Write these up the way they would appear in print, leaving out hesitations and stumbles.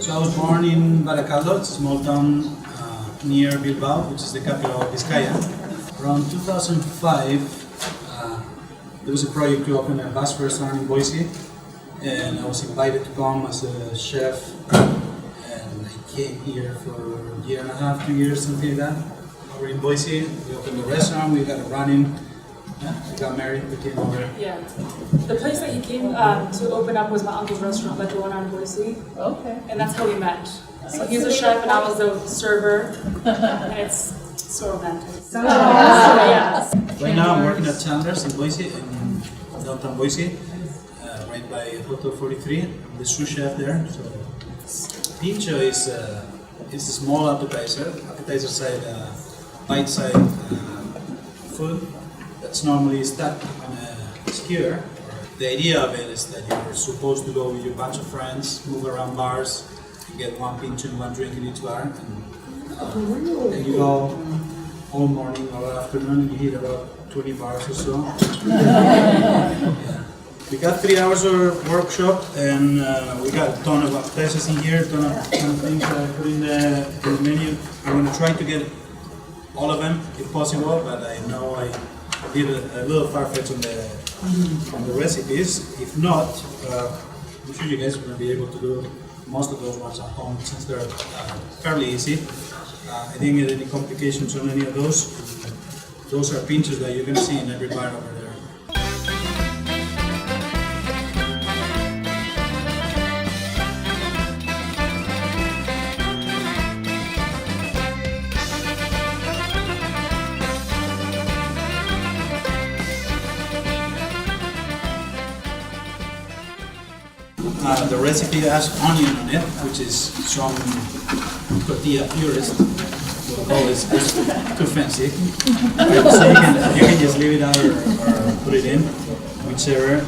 So I was born in Baracaldo, it's a small town near Bilbao, which is the capital of Bizkaia. Around 2005, there was a project to open a Basque restaurant in Boise, and I was invited to come as a chef, and I came here for a year and a half, 2 years, something like that. We're in Boise, we opened the restaurant, we got it running. Yeah, we got married, we came over. Yeah. The place that he came to open up was my uncle's restaurant, La Joana in Boise. Okay. And that's how we met. So he was a chef and I was the server. And it's so romantic. Yeah. Right now I'm working at Chandler's in Boise, in downtown Boise, right by Hotel 43. I'm the sous chef there. So pintxo is a small appetizer side, bite side food. It's normally stuck on a skewer. The idea of it is that you're supposed to go with your bunch of friends, move around bars, and get one pintxo and one drink in each bar. And you go all morning, all afternoon, and you hit about 20 bars or so. Yeah. We got 3 hours of workshop, and we got a ton of appetizers in here, a ton of things that I put in the menu. I'm going to try to get all of them if possible, but I know I did a little far-fetched on the recipes. If not, I'm sure you guys are going to be able to do most of those ones at home since they're fairly easy. I didn't get any complications on any of those. Those are pintxos that you're going to see in every bar over there. The recipe has onion on it, which is some tortilla purist. We'll call it too fancy. So you can just leave it out or put it in, whichever.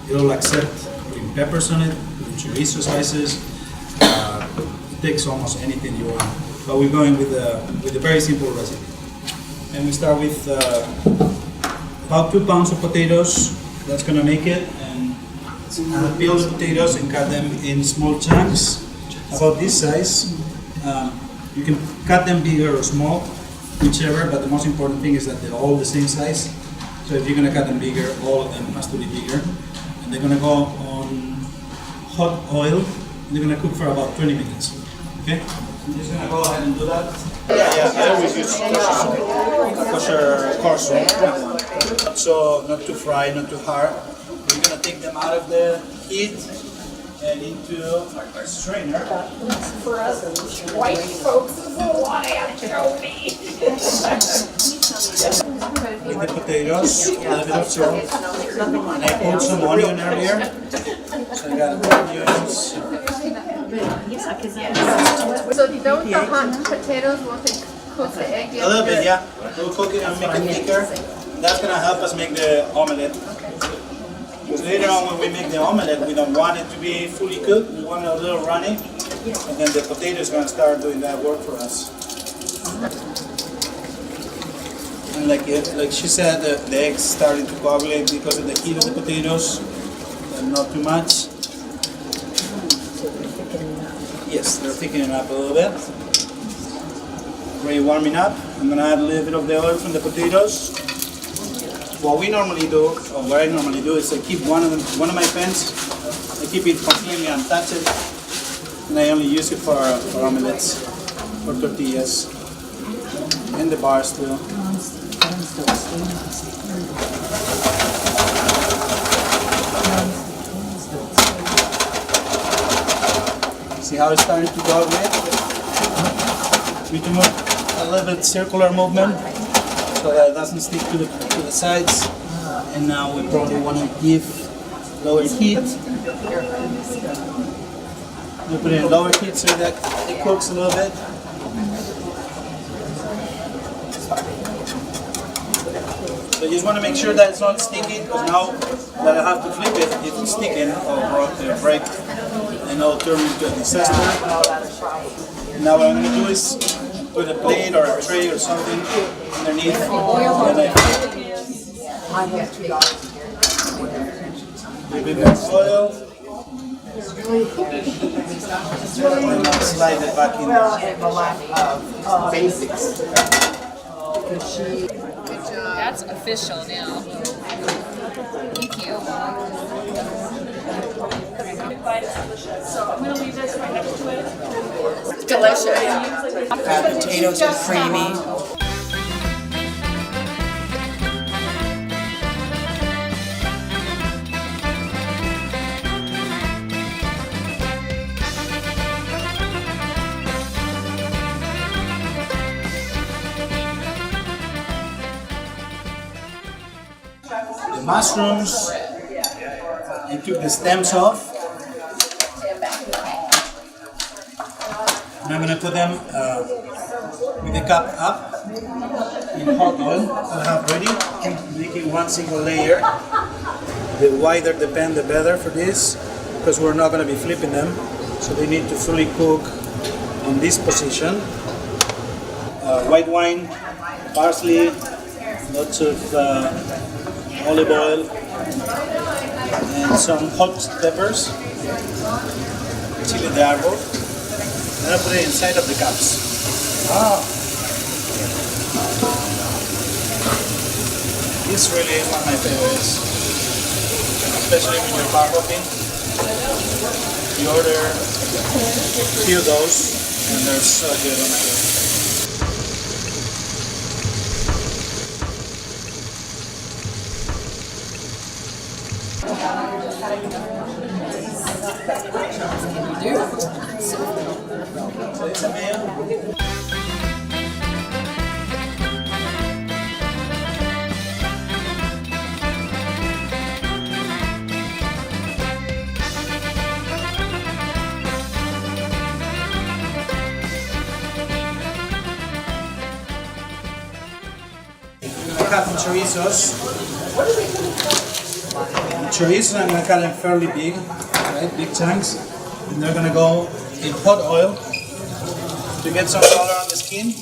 It'll accept putting peppers on it, putting chorizo slices. It takes almost anything you want. But we're going with a very simple recipe. And we start with about 2 pounds of potatoes. That's going to make it. Peel the potatoes and cut them in small chunks, about this size. You can cut them bigger or small, whichever, but the most important thing is that they're all the same size. So if you're going to cut them bigger, all of them has to be bigger. And they're going to go on hot oil, and they're going to cook for about 20 minutes. Okay? I'm just going to go ahead and do that. Yeah, I always use kosher coarse. So not too fried, not too hard. We're going to take them out of the heat and into a strainer. For us white folks, is a lot of anchovy. With the potatoes, a little bit of salt. And I put some onion earlier. So I got onions. So don't the hot potatoes will cook the egg yet? A little bit, yeah. We'll cook it and make it thicker. That's going to help us make the omelette. Because later on when we make the omelette, we don't want it to be fully cooked, we want it a little runny, and then the potato is going to start doing that work for us. And like she said, the eggs starting to coagulate because of the heat of the potatoes, but not too much. Yes, they're thickening up a little bit. Already warming up. I'm going to add a little bit of the oil from the potatoes. What we normally do, or what I normally do, is I keep one of my pans. I keep it completely untouched, and I only use it for omelettes, for tortillas, and the bars too. See how it's starting to coagulate? We do a little bit circular movement, so that it doesn't stick to the sides. And now we probably want to give lower heat. We put it in lower heat so that it cooks a little bit. So you just want to make sure that it's not sticky, because now that I have to flip it, if it's sticking, or break, and it'll turn into a disaster. And now what I'm going to do is put a plate or a tray or something underneath. And a bit of oil. Slide it back in. Basics. That's official now. Thank you. So I'm gonna leave this right next to it. Delicious. Potatoes are creamy. The mushrooms, you took the stems off. And I'm gonna put them with the cup up in hot oil that I have ready, making one single layer. The wider the pan, the better for this, because we're not gonna be flipping them, so they need to fully cook on this position. White wine, parsley, lots of olive oil, and some hot peppers, chili de árbol. Then I put it inside of the cups. This really is one of my favorites, especially when you're bar hopping. You order a few of those, and they're so good on my god. I cut some chorizos. Chorizos, I'm gonna cut them fairly big, right? Big chunks. And they're gonna go in hot oil to get some color on the skin.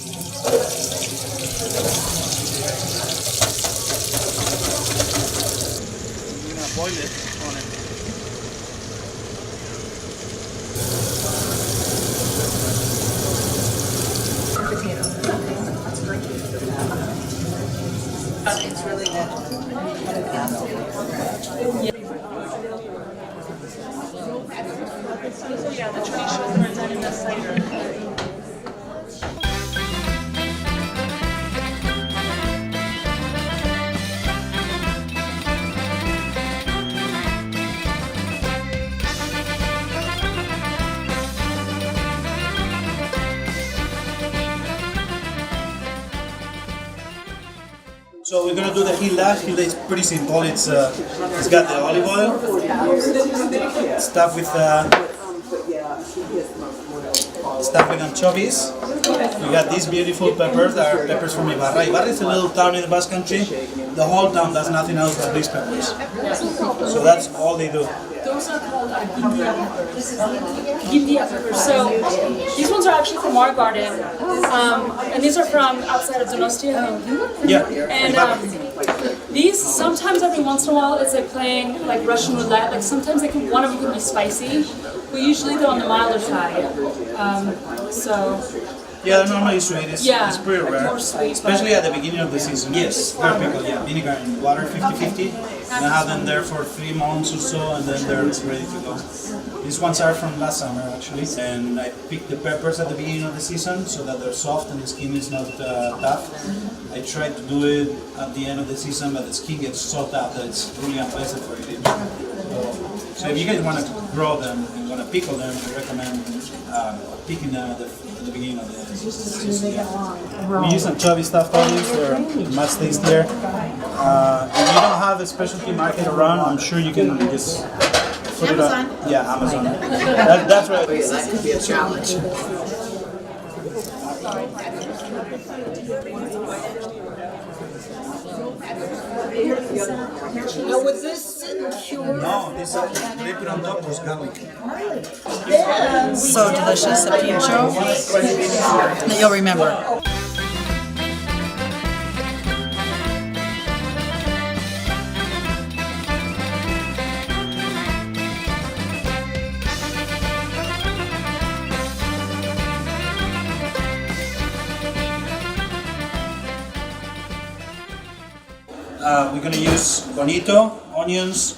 I'm gonna boil it on it. It's really good. Yeah, the traditional words are in the cider. So we're gonna do the hila. Hila is pretty simple. It's got the olive oil, stuffed with anchovies. We got these beautiful peppers that are peppers from Ibarra. Ibarra is a little town in the Basque Country. The whole town does nothing else but these peppers. So that's all they do. Those are called guindia peppers. So these ones are actually from our garden, and these are from outside of Donostia. Yeah. And these sometimes every once in a while it's like playing like Russian roulette. Like sometimes one of them can be spicy, but usually they're on the milder side. Yeah, they're normally sweet. It's pretty rare. More sweet, Especially at the beginning of the season. Yes, they're pickled, yeah. Vinegar and water 50-50. And I have them there for 3 months or so, and then they're ready to go. These ones are from last summer, actually. And I picked the peppers at the beginning of the season so that they're soft and the skin is not tough. I tried to do it at the end of the season, but the skin gets so tough that it's really unpleasant for eating. So if you guys want to grow them and want to pickle them, I recommend picking them at the beginning of the season. We use anchovy stuffed onions for much tastier. If you don't have a specialty market around, I'm sure you can just put it on. Yeah, Amazon. That's right. That could be a challenge. Now, was this cured? No, this they put on top was garlic. So delicious, a peen-show that you'll remember. we're gonna use bonito, onions,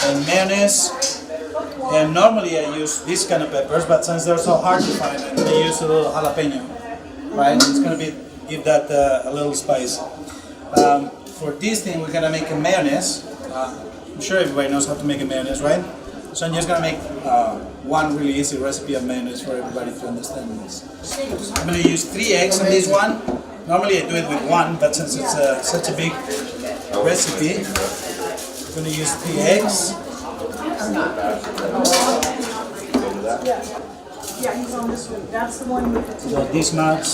and mayonnaise. And normally I use these kind of peppers, but since they're so hard to find, I'm gonna use a little jalapeno. Right? It's gonna give that a little spice. For this thing, we're gonna make a mayonnaise. I'm sure everybody knows how to make a mayonnaise, right? So I'm just gonna make one really easy recipe of mayonnaise for everybody to understand this. I'm gonna use 3 eggs in this one. Normally I do it with 1, but since it's such a big recipe, I'm gonna use 3 eggs. Yeah, he's on this one. That's the one with the two. So this much.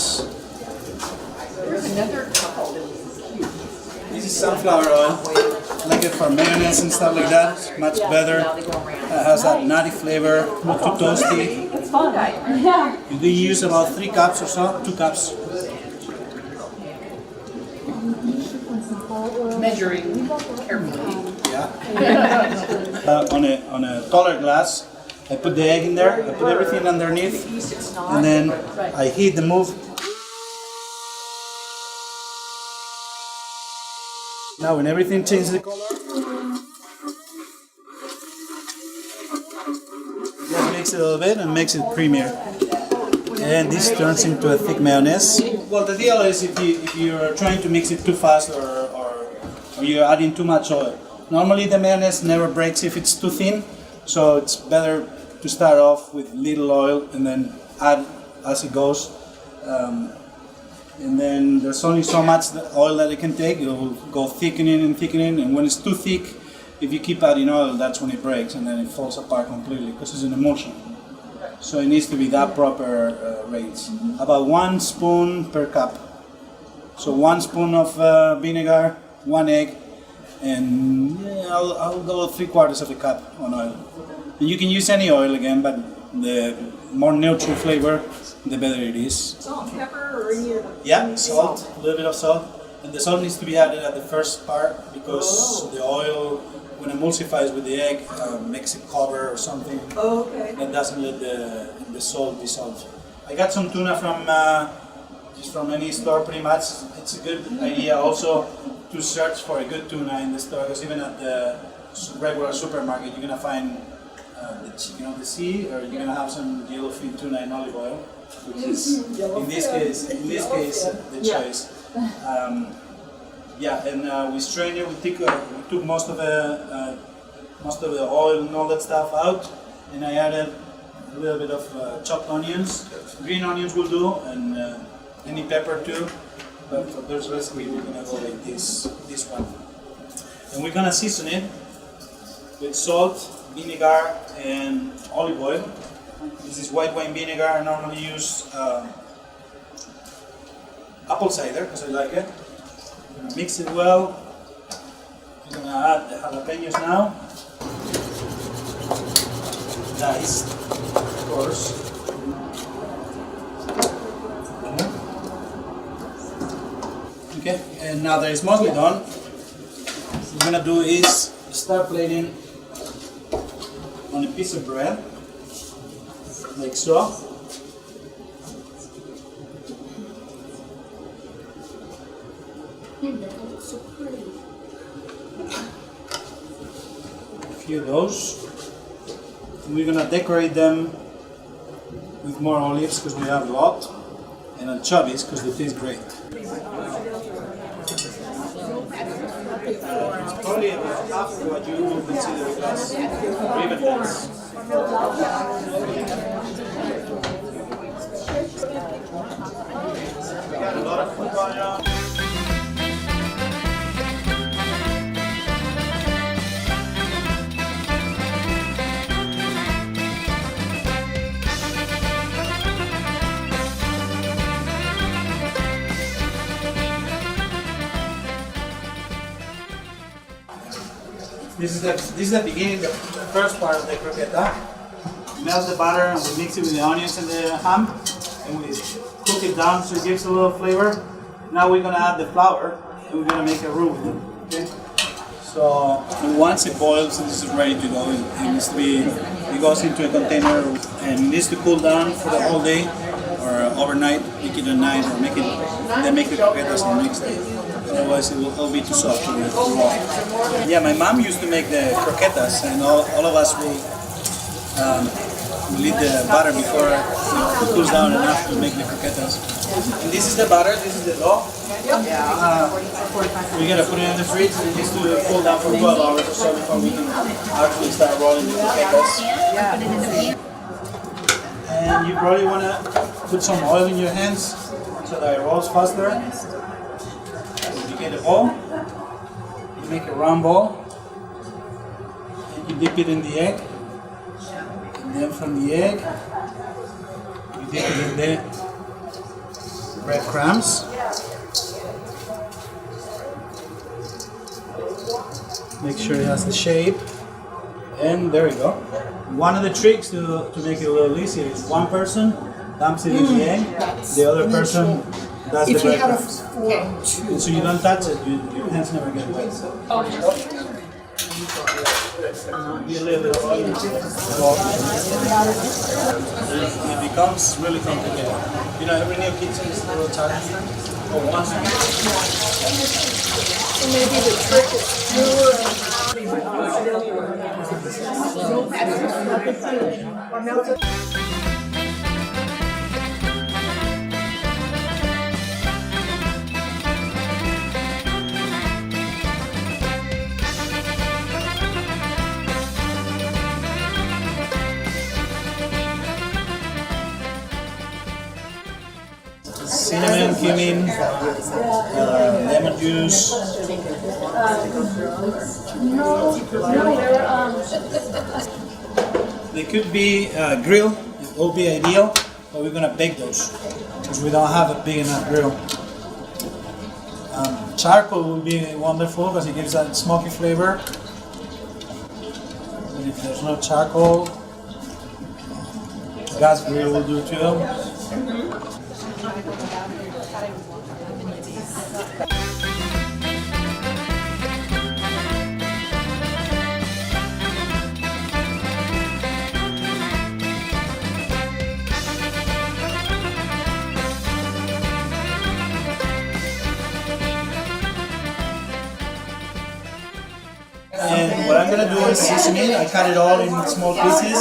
This is sunflower oil. I like it for mayonnaise and stuff like that. It's much better. It has that nutty flavor, not too toasty. It's fun. Yeah. You do use about 3 cups or so, 2 cups. Measuring carefully. Yeah. On a taller glass, I put the egg in there. I put everything underneath, and then I heat the move. Now, when everything changes the color, just mix it a little bit and makes it creamier. And this turns into a thick mayonnaise. Well, the deal is if you're trying to mix it too fast or you're adding too much oil. Normally the mayonnaise never breaks if it's too thin, so it's better to start off with little oil and then add as it goes. And then there's only so much oil that it can take. It will go thickening and thickening, and when it's too thick, if you keep adding oil, that's when it breaks and then it falls apart completely because it's an emulsion. So it needs to be that proper rates. About 1 spoon per cup. So 1 spoon of vinegar, 1 egg, and I'll go 3/4 of a cup on oil. And you can use any oil again, but the more neutral flavor, the better it is. Salt, pepper, or any of them? Yeah, salt, a little bit of salt. And the salt needs to be added at the first part because the oil, when it emulsifies with the egg, makes it cover or something. Oh, okay. That doesn't let the salt dissolve. I got some tuna from just from any store pretty much. It's a good idea also to search for a good tuna in the store, because even at the regular supermarket you're gonna find the chicken of the sea, or you're gonna have some yellowfin tuna in olive oil, which is in this case the choice. We strained it. We took most of the oil and all that stuff out, and I added a little bit of chopped onions. Green onions will do, and any pepper too. But for this recipe, we're gonna go like this one, and we're gonna season it with salt, vinegar, and olive oil. This is white wine vinegar. I normally use apple cider because I like it. I'm gonna mix it well. I'm gonna add the jalapenos now. Diced, of course. Okay, and now that it's mostly done, what we're gonna do is start plating on a piece of bread, like so. A few of those. And we're gonna decorate them with more olives because we have a lot, and anchovies because they taste great. It's probably about half of what you would consider a glass, or even less. We got a lot of food going on. This is the beginning, the first part of the croqueta. We melt the butter and we mix it with the onions and the ham, and we cook it down so it gives a little flavor. Now we're gonna add the flour and we're gonna make a roux with it. Okay? So once it boils, this is ready to go. It needs to be. It goes into a container and it needs to cool down for the whole day or overnight. Make it at night or make it. Then make the croquetas the next day. Otherwise, it'll be too soft. Yeah, my mom used to make the croquetas, and all of us will leave the butter before it cools down enough to make the croquetas. And this is the butter. This is the dough. We gotta put it in the fridge. It needs to cool down for 12 hours or so before we can actually start rolling the croquetas. And you probably wanna put some oil in your hands so that it rolls faster. You get a ball. You make a round ball. And you dip it in the egg. And then from the egg, you dip it in the breadcrumbs. Make sure it has the shape. And there you go. One of the tricks to make it a little easier is one person dumps it in the egg, the other person does the breadcrumbs. So you don't touch it, your hands never get wet. Be a little bit of oil. It becomes really complicated. You know, every new kitchen is a little challenging. Or once Maybe the trick is fewer or melted. cinnamon, cumin, lemon juice. They could be grilled, it will be ideal, but we're gonna bake those because we don't have a big enough grill. Charcoal will be wonderful because it gives that smoky flavor. And if there's no charcoal, gas grill will do too. And what I'm going to do is season it. I cut it all in small pieces,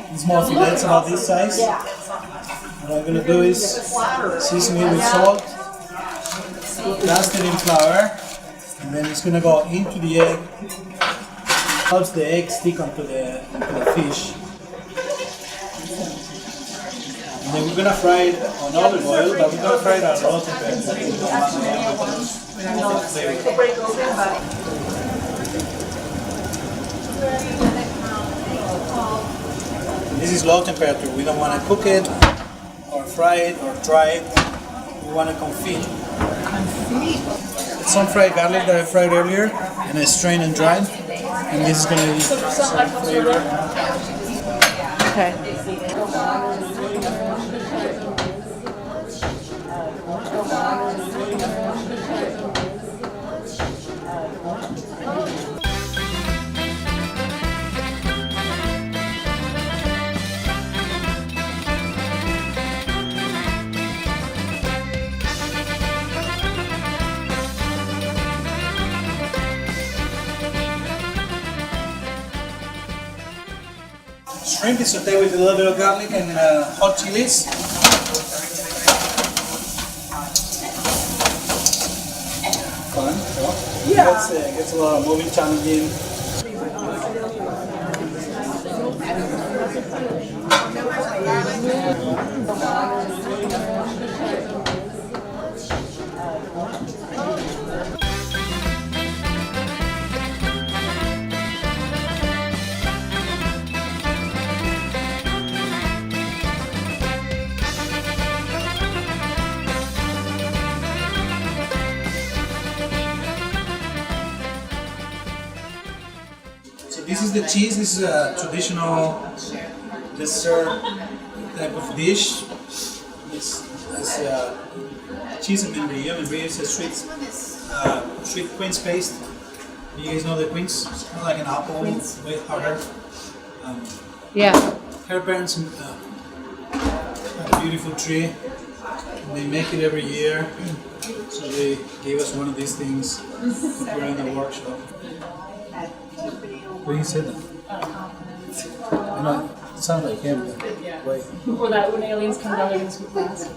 in small fillets about this size. What I'm going to do is season it with salt, dust it in flour, and then it's going to go into the egg. Helps the egg stick onto the fish. And then we're going to fry it on olive oil, but we're going to fry it at low temperature. This is low temperature. We don't want to cook it or fry it or dry it. We want to confit. Some fried garlic that I fried earlier and I strained and dried. And this is going to be some flavor. Okay. Shrimp is sauteed with a little bit of garlic and hot chilies. Fun, so it gets a lot of moving, challenging. This is the cheese. This is a traditional dessert type of dish. It's cheese and membrillo. Membrillo is a sweet quince paste. You guys know the quince? It's kind of like an apple, way harder. Yeah. Her parents had a beautiful tree. They make it every year, so they gave us one of these things during the workshop. What do you say that? You know, it sounds like him, but wait. Or that when aliens come down, they're gonna speak fast.